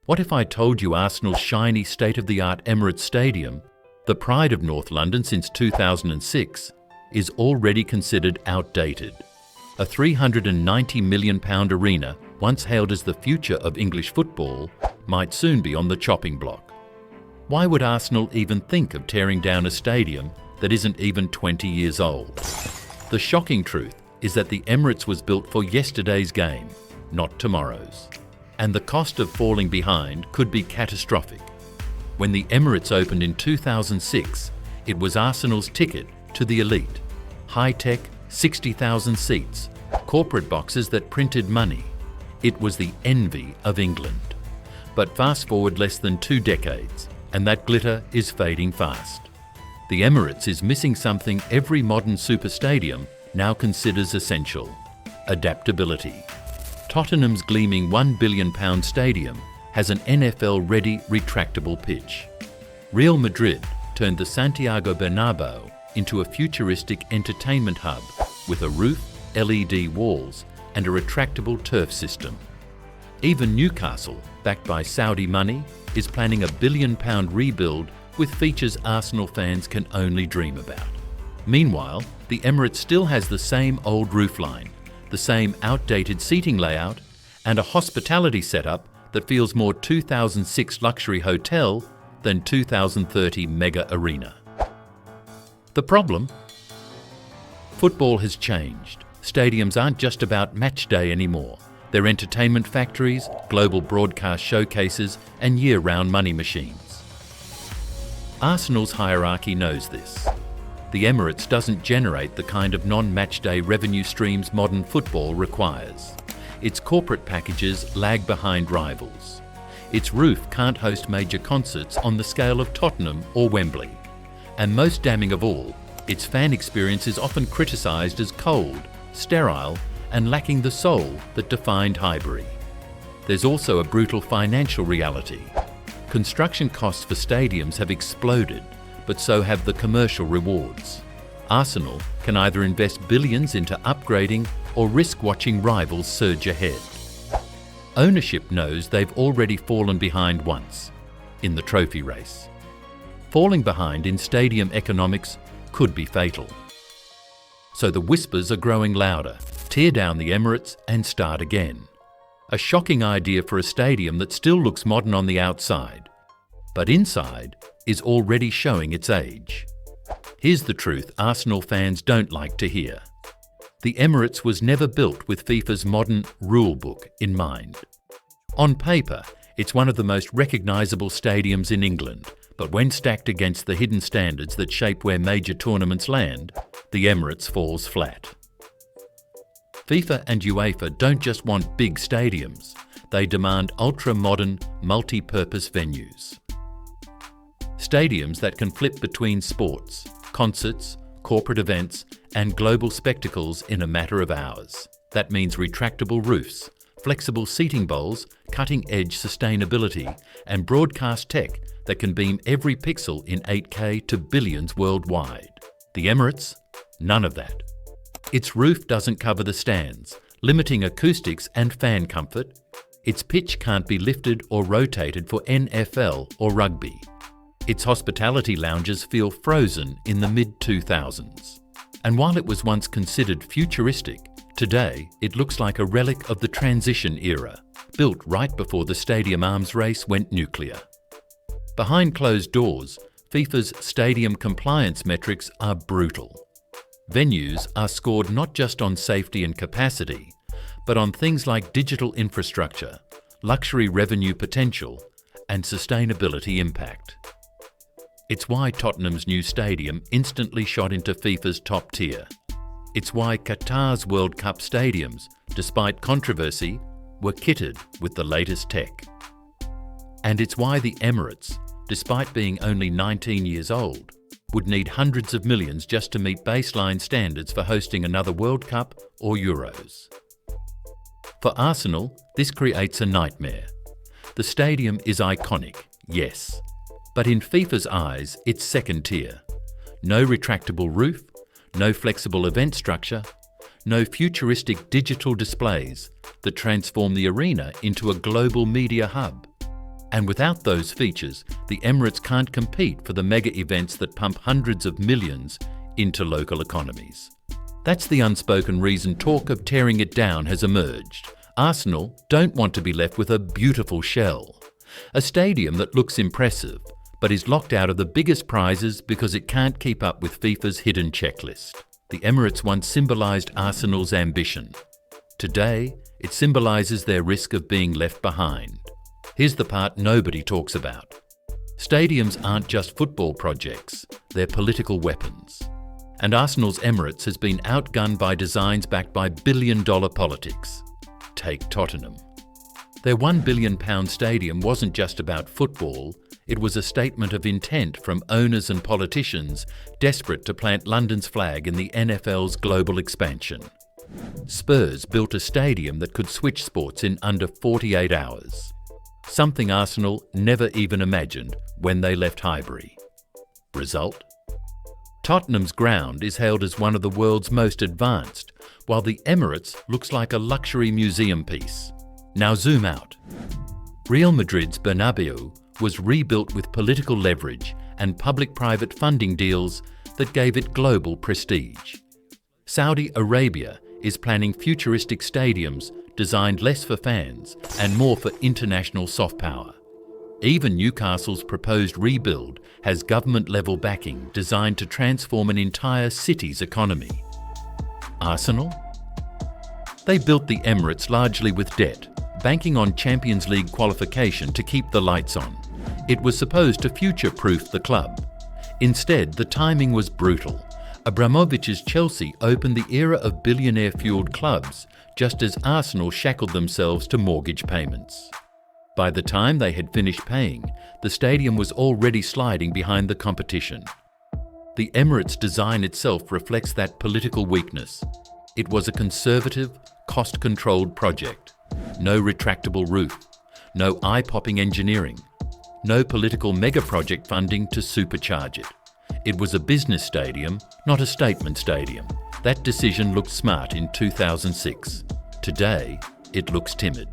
What if I told you Arsenal's shiny state-of-the-art Emirates Stadium, the pride of North London since 2006, is already considered outdated? A £390 million arena, once hailed as the future of English football, might soon be on the chopping block. Why would Arsenal even think of tearing down a stadium that isn't even 20 years old? The shocking truth is that the Emirates was built for yesterday's game, not tomorrow's. And the cost of falling behind could be catastrophic. When the Emirates opened in 2006, it was Arsenal's ticket to the elite. High-tech, 60,000 seats, corporate boxes that printed money. It was the envy of England. But fast forward less than 2 decades, and that glitter is fading fast. The Emirates is missing something every modern super stadium now considers essential: adaptability. Tottenham's gleaming £1 billion stadium has an NFL-ready retractable pitch. Real Madrid turned the Santiago Bernabeu into a futuristic entertainment hub with a roof, LED walls, and a retractable turf system. Even Newcastle, backed by Saudi money, is planning a £1 billion rebuild with features Arsenal fans can only dream about. Meanwhile, the Emirates still has the same old roofline, the same outdated seating layout, and a hospitality setup that feels more 2006 luxury hotel than 2030 mega arena. The problem? Football has changed. Stadiums aren't just about match day anymore. They're entertainment factories, global broadcast showcases, and year-round money machines. Arsenal's hierarchy knows this. The Emirates doesn't generate the kind of non-match day revenue streams modern football requires. Its corporate packages lag behind rivals. Its roof can't host major concerts on the scale of Tottenham or Wembley. And most damning of all, its fan experience is often criticised as cold, sterile, and lacking the soul that defined Highbury. There's also a brutal financial reality. Construction costs for stadiums have exploded, but so have the commercial rewards. Arsenal can either invest billions into upgrading or risk watching rivals surge ahead. Ownership knows they've already fallen behind once, in the trophy race. Falling behind in stadium economics could be fatal. So the whispers are growing louder: tear down the Emirates and start again. A shocking idea for a stadium that still looks modern on the outside, but inside is already showing its age. Here's the truth Arsenal fans don't like to hear. The Emirates was never built with FIFA's modern rulebook in mind. On paper, it's one of the most recognisable stadiums in England, but when stacked against the hidden standards that shape where major tournaments land, the Emirates falls flat. FIFA and UEFA don't just want big stadiums, they demand ultra-modern, multi-purpose venues. Stadiums that can flip between sports, concerts, corporate events, and global spectacles in a matter of hours. That means retractable roofs, flexible seating bowls, cutting-edge sustainability, and broadcast tech that can beam every pixel in 8K to billions worldwide. The Emirates? None of that. Its roof doesn't cover the stands, limiting acoustics and fan comfort. Its pitch can't be lifted or rotated for NFL or rugby. Its hospitality lounges feel frozen in the mid-2000s. And while it was once considered futuristic, today it looks like a relic of the transition era, built right before the stadium arms race went nuclear. Behind closed doors, FIFA's stadium compliance metrics are brutal. Venues are scored not just on safety and capacity, but on things like digital infrastructure, luxury revenue potential, and sustainability impact. It's why Tottenham's new stadium instantly shot into FIFA's top tier. It's why Qatar's World Cup stadiums, despite controversy, were kitted with the latest tech. And it's why the Emirates, despite being only 19 years old, would need hundreds of millions just to meet baseline standards for hosting another World Cup or Euros. For Arsenal, this creates a nightmare. The stadium is iconic, yes, but in FIFA's eyes, it's second tier. No retractable roof, no flexible event structure, no futuristic digital displays that transform the arena into a global media hub. And without those features, the Emirates can't compete for the mega events that pump hundreds of millions into local economies. That's the unspoken reason talk of tearing it down has emerged. Arsenal don't want to be left with a beautiful shell, a stadium that looks impressive, but is locked out of the biggest prizes because it can't keep up with FIFA's hidden checklist. The Emirates once symbolised Arsenal's ambition. Today, it symbolises their risk of being left behind. Here's the part nobody talks about. Stadiums aren't just football projects, they're political weapons. And Arsenal's Emirates has been outgunned by designs backed by billion-dollar politics. Take Tottenham. Their £1 billion stadium wasn't just about football, it was a statement of intent from owners and politicians desperate to plant London's flag in the NFL's global expansion. Spurs built a stadium that could switch sports in under 48 hours. Something Arsenal never even imagined when they left Highbury. Result? Tottenham's ground is hailed as one of the world's most advanced, while the Emirates looks like a luxury museum piece. Now zoom out. Real Madrid's Bernabeu was rebuilt with political leverage and public-private funding deals that gave it global prestige. Saudi Arabia is planning futuristic stadiums designed less for fans and more for international soft power. Even Newcastle's proposed rebuild has government-level backing designed to transform an entire city's economy. Arsenal? They built the Emirates largely with debt, banking on Champions League qualification to keep the lights on. It was supposed to future-proof the club. Instead, the timing was brutal. Abramovich's Chelsea opened the era of billionaire-fueled clubs, just as Arsenal shackled themselves to mortgage payments. By the time they had finished paying, the stadium was already sliding behind the competition. The Emirates design itself reflects that political weakness. It was a conservative, cost-controlled project. No retractable roof, no eye-popping engineering, no political mega-project funding to supercharge it. It was a business stadium, not a statement stadium. That decision looked smart in 2006. Today, it looks timid.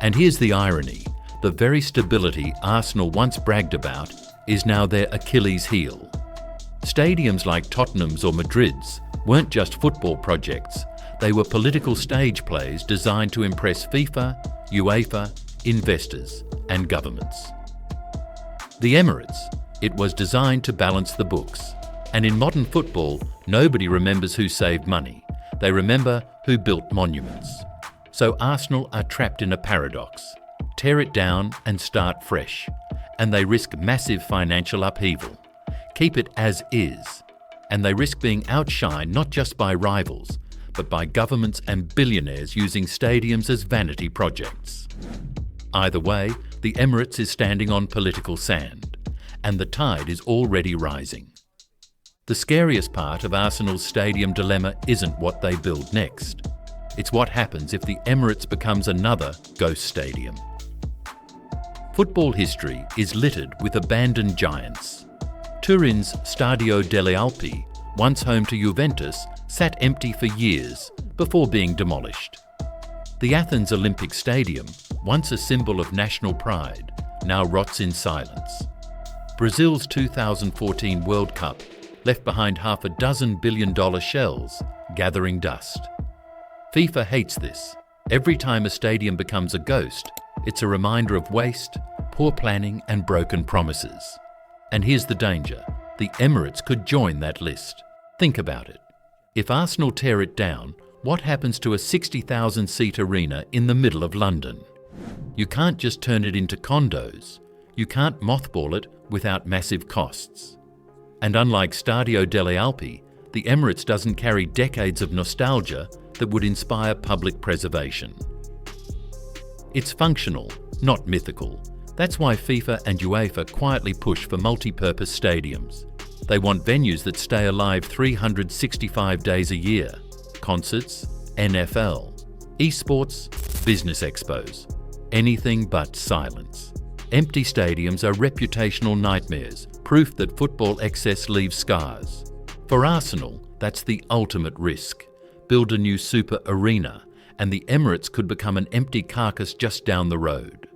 And here's the irony. The very stability Arsenal once bragged about is now their Achilles heel. Stadiums like Tottenham's or Madrid's weren't just football projects. They were political stage plays designed to impress FIFA, UEFA, investors, and governments. The Emirates, it was designed to balance the books. And in modern football, nobody remembers who saved money. They remember who built monuments. So Arsenal are trapped in a paradox. Tear it down and start fresh. And they risk massive financial upheaval. Keep it as is. And they risk being outshined not just by rivals, but by governments and billionaires using stadiums as vanity projects. Either way, the Emirates is standing on political sand, and the tide is already rising. The scariest part of Arsenal's stadium dilemma isn't what they build next. It's what happens if the Emirates becomes another ghost stadium. Football history is littered with abandoned giants. Turin's Stadio delle Alpi, once home to Juventus, sat empty for years before being demolished. The Athens Olympic Stadium, once a symbol of national pride, now rots in silence. Brazil's 2014 World Cup left behind half a dozen billion-dollar shells, gathering dust. FIFA hates this. Every time a stadium becomes a ghost, it's a reminder of waste, poor planning and broken promises. And here's the danger. The Emirates could join that list. Think about it. If Arsenal tear it down, what happens to a 60,000-seat arena in the middle of London? You can't just turn it into condos. You can't mothball it without massive costs. And unlike Stadio delle Alpi, the Emirates doesn't carry decades of nostalgia that would inspire public preservation. It's functional, not mythical. That's why FIFA and UEFA quietly push for multi-purpose stadiums. They want venues that stay alive 365 days a year. Concerts, NFL, esports, business expos. Anything but silence. Empty stadiums are reputational nightmares, proof that football excess leaves scars. For Arsenal, that's the ultimate risk. Build a new super arena, and the Emirates could become an empty carcass just down the road.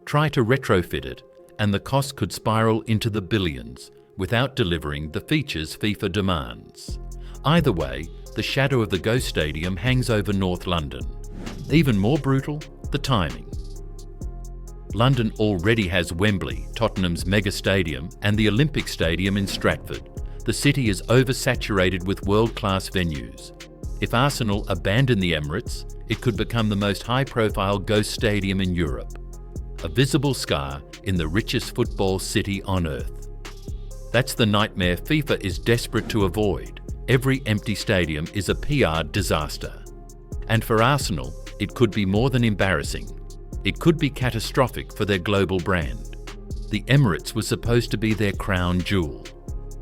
try to retrofit it, and the cost could spiral into the billions without delivering the features FIFA demands. Either way, the shadow of the ghost stadium hangs over North London. Even more brutal, the timing. London already has Wembley, Tottenham's mega stadium, and the Olympic Stadium in Stratford. The city is oversaturated with world-class venues. If Arsenal abandon the Emirates, it could become the most high-profile ghost stadium in Europe, a visible scar in the richest football city on earth. That's the nightmare FIFA is desperate to avoid. Every empty stadium is a PR disaster. And for Arsenal, it could be more than embarrassing. It could be catastrophic for their global brand. The Emirates was supposed to be their crown jewel.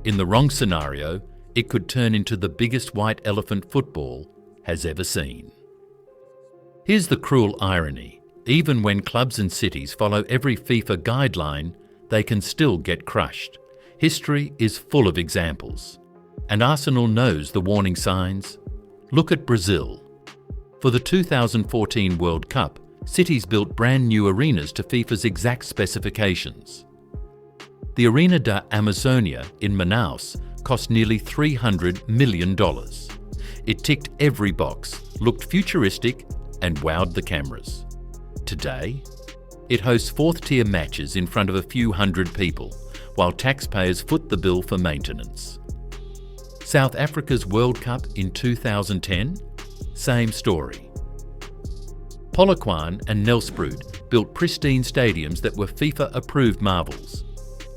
In the wrong scenario, it could turn into the biggest white elephant football has ever seen. Here's the cruel irony. Even when clubs and cities follow every FIFA guideline, they can still get crushed. History is full of examples. And Arsenal knows the warning signs. Look at Brazil. For the 2014 World Cup, cities built brand new arenas to FIFA's exact specifications. The Arena da Amazônia in Manaus cost nearly $300 million. It ticked every box, looked futuristic, and wowed the cameras. Today, it hosts fourth-tier matches in front of a few hundred people, while taxpayers foot the bill for maintenance. South Africa's World Cup in 2010? Same story. Polokwane and Nelspruit built pristine stadiums that were FIFA-approved marvels.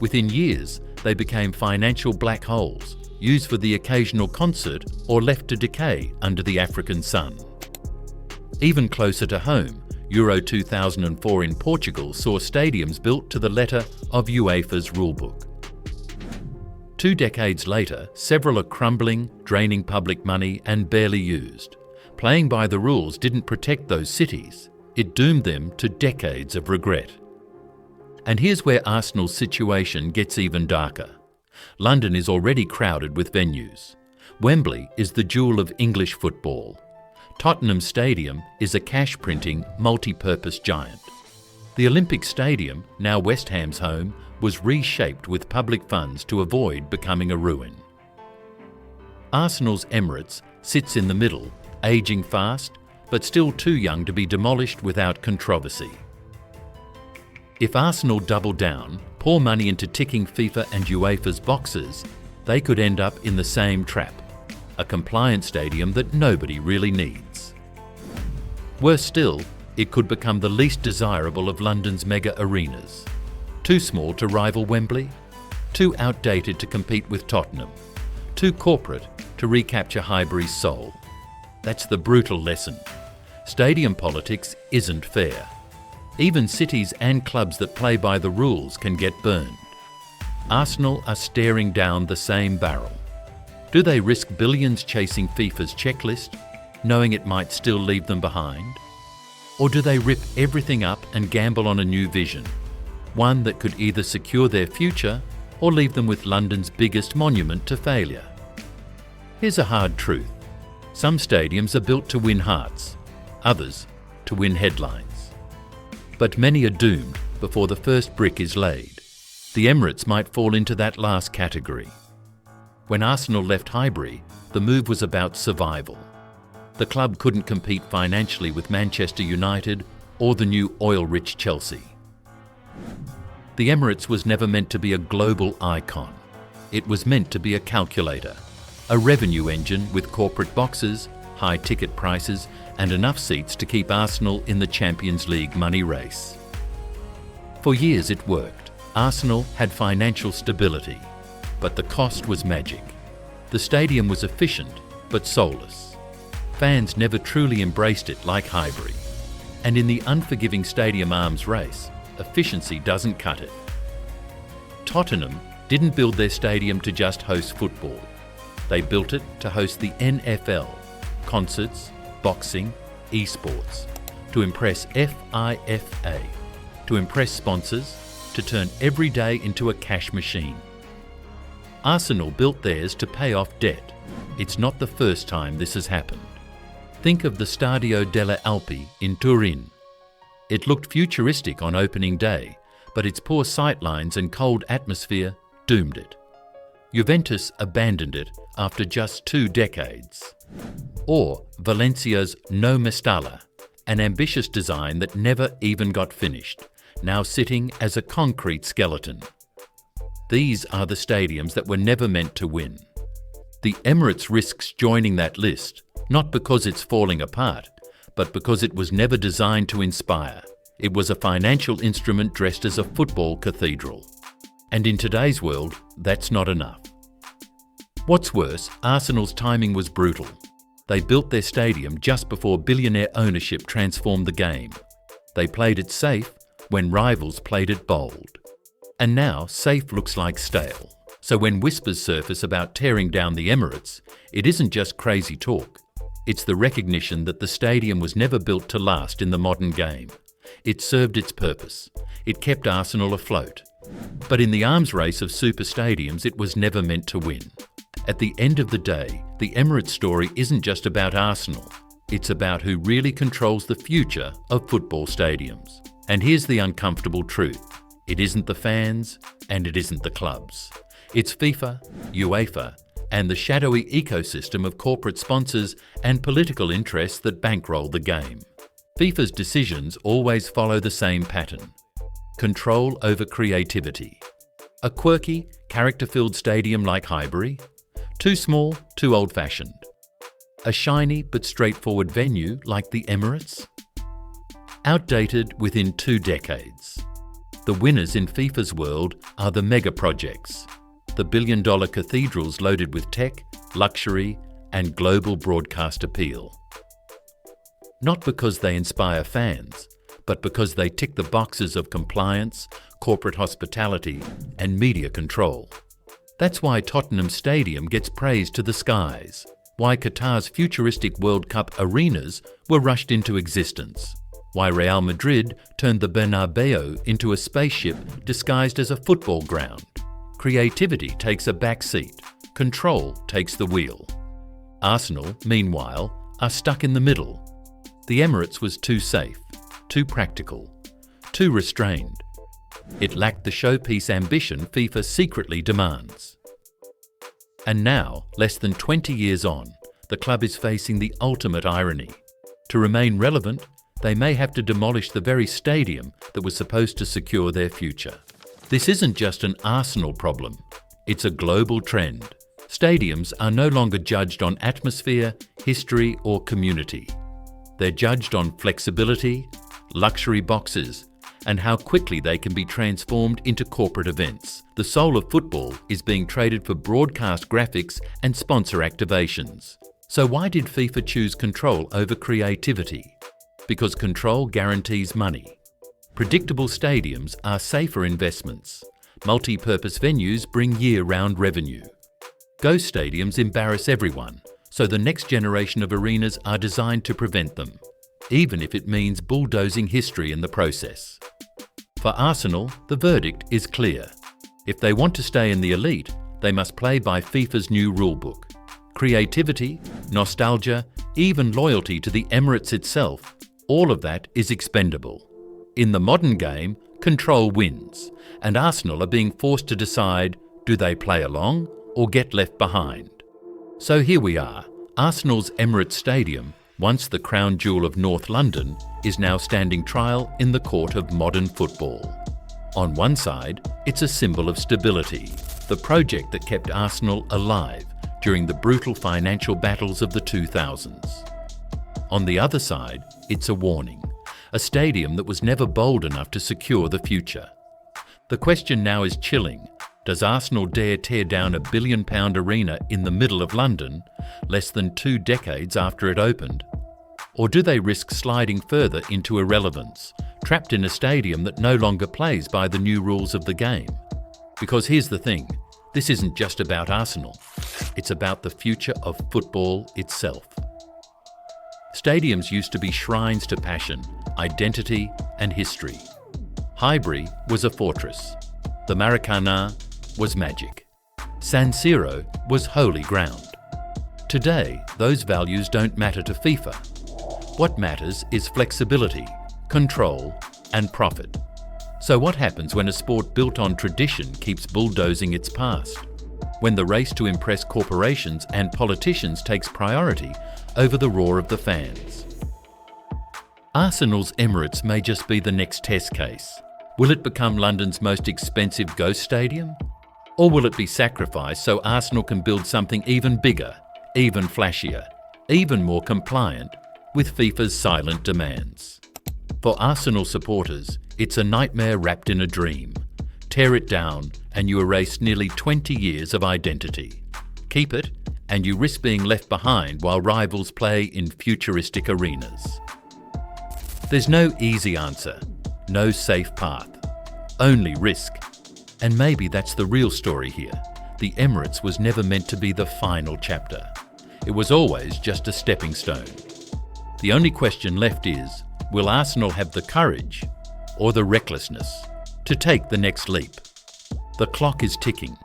Within years, they became financial black holes, used for the occasional concert or left to decay under the African sun. Even closer to home, Euro 2004 in Portugal saw stadiums built to the letter of UEFA's rulebook. 2 decades later, several are crumbling, draining public money and barely used. Playing by the rules didn't protect those cities. It doomed them to decades of regret. And here's where Arsenal's situation gets even darker. London is already crowded with venues. Wembley is the jewel of English football. Tottenham Stadium is a cash-printing, multi-purpose giant. The Olympic Stadium, now West Ham's home, was reshaped with public funds to avoid becoming a ruin. Arsenal's Emirates sits in the middle, aging fast, but still too young to be demolished without controversy. If Arsenal double down, pour money into ticking FIFA and UEFA's boxes, they could end up in the same trap, a compliant stadium that nobody really needs. Worse still, it could become the least desirable of London's mega arenas. Too small to rival Wembley, too outdated to compete with Tottenham, too corporate to recapture Highbury's soul. That's the brutal lesson. Stadium politics isn't fair. Even cities and clubs that play by the rules can get burned. Arsenal are staring down the same barrel. Do they risk billions chasing FIFA's checklist, knowing it might still leave them behind? Or do they rip everything up and gamble on a new vision, one that could either secure their future or leave them with London's biggest monument to failure? Here's a hard truth. Some stadiums are built to win hearts, others to win headlines. But many are doomed before the first brick is laid. The Emirates might fall into that last category. When Arsenal left Highbury, the move was about survival. The club couldn't compete financially with Manchester United or the new oil-rich Chelsea. The Emirates was never meant to be a global icon. It was meant to be a calculator, a revenue engine with corporate boxes, high ticket prices, and enough seats to keep Arsenal in the Champions League money race. For years it worked. Arsenal had financial stability, but the cost was magic. The stadium was efficient, but soulless. Fans never truly embraced it like Highbury. And in the unforgiving stadium arms race, efficiency doesn't cut it. Tottenham didn't build their stadium to just host football. They built it to host the NFL, concerts, boxing, esports, to impress FIFA, to impress sponsors, to turn every day into a cash machine. Arsenal built theirs to pay off debt. It's not the first time this has happened. Think of the Stadio delle Alpi in Turin. It looked futuristic on opening day, but its poor sightlines and cold atmosphere doomed it. Juventus abandoned it after just 2 decades. Or Valencia's No Mestalla, an ambitious design that never even got finished, now sitting as a concrete skeleton. These are the stadiums that were never meant to win. The Emirates risks joining that list, not because it's falling apart, but because it was never designed to inspire. It was a financial instrument dressed as a football cathedral. And in today's world, that's not enough. What's worse, Arsenal's timing was brutal. They built their stadium just before billionaire ownership transformed the game. They played it safe when rivals played it bold. And now, safe looks like stale. So when whispers surface about tearing down the Emirates, it isn't just crazy talk. It's the recognition that the stadium was never built to last in the modern game. It served its purpose. It kept Arsenal afloat. But in the arms race of super stadiums, it was never meant to win. At the end of the day, the Emirates story isn't just about Arsenal. It's about who really controls the future of football stadiums. And here's the uncomfortable truth. It isn't the fans, and it isn't the clubs. It's FIFA, UEFA, and the shadowy ecosystem of corporate sponsors and political interests that bankroll the game. FIFA's decisions always follow the same pattern. Control over creativity. A quirky, character-filled stadium like Highbury? Too small, too old-fashioned. A shiny but straightforward venue like the Emirates? Outdated within 2 decades. The winners in FIFA's world are the mega projects, the billion-dollar cathedrals loaded with tech, luxury, and global broadcast appeal. Not because they inspire fans, but because they tick the boxes of compliance, corporate hospitality, and media control. That's why Tottenham Stadium gets praised to the skies, why Qatar's futuristic World Cup arenas were rushed into existence, why Real Madrid turned the Bernabeu into a spaceship disguised as a football ground. Creativity takes a back seat, control takes the wheel. Arsenal, meanwhile, are stuck in the middle. The Emirates was too safe, too practical, too restrained. It lacked the showpiece ambition FIFA secretly demands. And now, less than 20 years on, the club is facing the ultimate irony. To remain relevant, they may have to demolish the very stadium that was supposed to secure their future. This isn't just an Arsenal problem, it's a global trend. Stadiums are no longer judged on atmosphere, history, or community. They're judged on flexibility, luxury boxes, and how quickly they can be transformed into corporate events. The soul of football is being traded for broadcast graphics and sponsor activations. So why did FIFA choose control over creativity? Because control guarantees money. Predictable stadiums are safer investments. Multi-purpose venues bring year-round revenue. Ghost stadiums embarrass everyone, so the next generation of arenas are designed to prevent them, even if it means bulldozing history in the process. For Arsenal, the verdict is clear. If they want to stay in the elite, they must play by FIFA's new rulebook. Creativity, nostalgia, even loyalty to the Emirates itself, all of that is expendable. In the modern game, control wins, and Arsenal are being forced to decide, do they play along or get left behind? So here we are. Arsenal's Emirates Stadium, once the crown jewel of North London, is now standing trial in the court of modern football. On one side, it's a symbol of stability, the project that kept Arsenal alive during the brutal financial battles of the 2000s. On the other side, it's a warning, a stadium that was never bold enough to secure the future. The question now is chilling. Does Arsenal dare tear down a billion-pound arena in the middle of London, less than 2 decades after it opened? Or do they risk sliding further into irrelevance, trapped in a stadium that no longer plays by the new rules of the game? Because here's the thing, this isn't just about Arsenal. It's about the future of football itself. Stadiums used to be shrines to passion, identity, and history. Highbury was a fortress. The Maracana was magic. San Siro was holy ground. Today, those values don't matter to FIFA. What matters is flexibility, control, and profit. So what happens when a sport built on tradition keeps bulldozing its past? When the race to impress corporations and politicians takes priority over the roar of the fans? Arsenal's Emirates may just be the next test case. Will it become London's most expensive ghost stadium? Or will it be sacrificed so Arsenal can build something even bigger, even flashier, even more compliant with FIFA's silent demands? For Arsenal supporters, it's a nightmare wrapped in a dream. Tear it down and you erase nearly 20 years of identity. Keep it and you risk being left behind while rivals play in futuristic arenas. There's no easy answer, no safe path, only risk. And maybe that's the real story here. The Emirates was never meant to be the final chapter. It was always just a stepping stone. The only question left is, will Arsenal have the courage or the recklessness to take the next leap? The clock is ticking.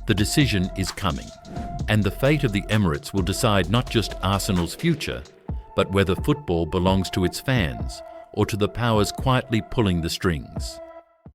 The decision is coming. And the fate of the Emirates will decide not just Arsenal's future, but whether football belongs to its fans or to the powers quietly pulling the strings.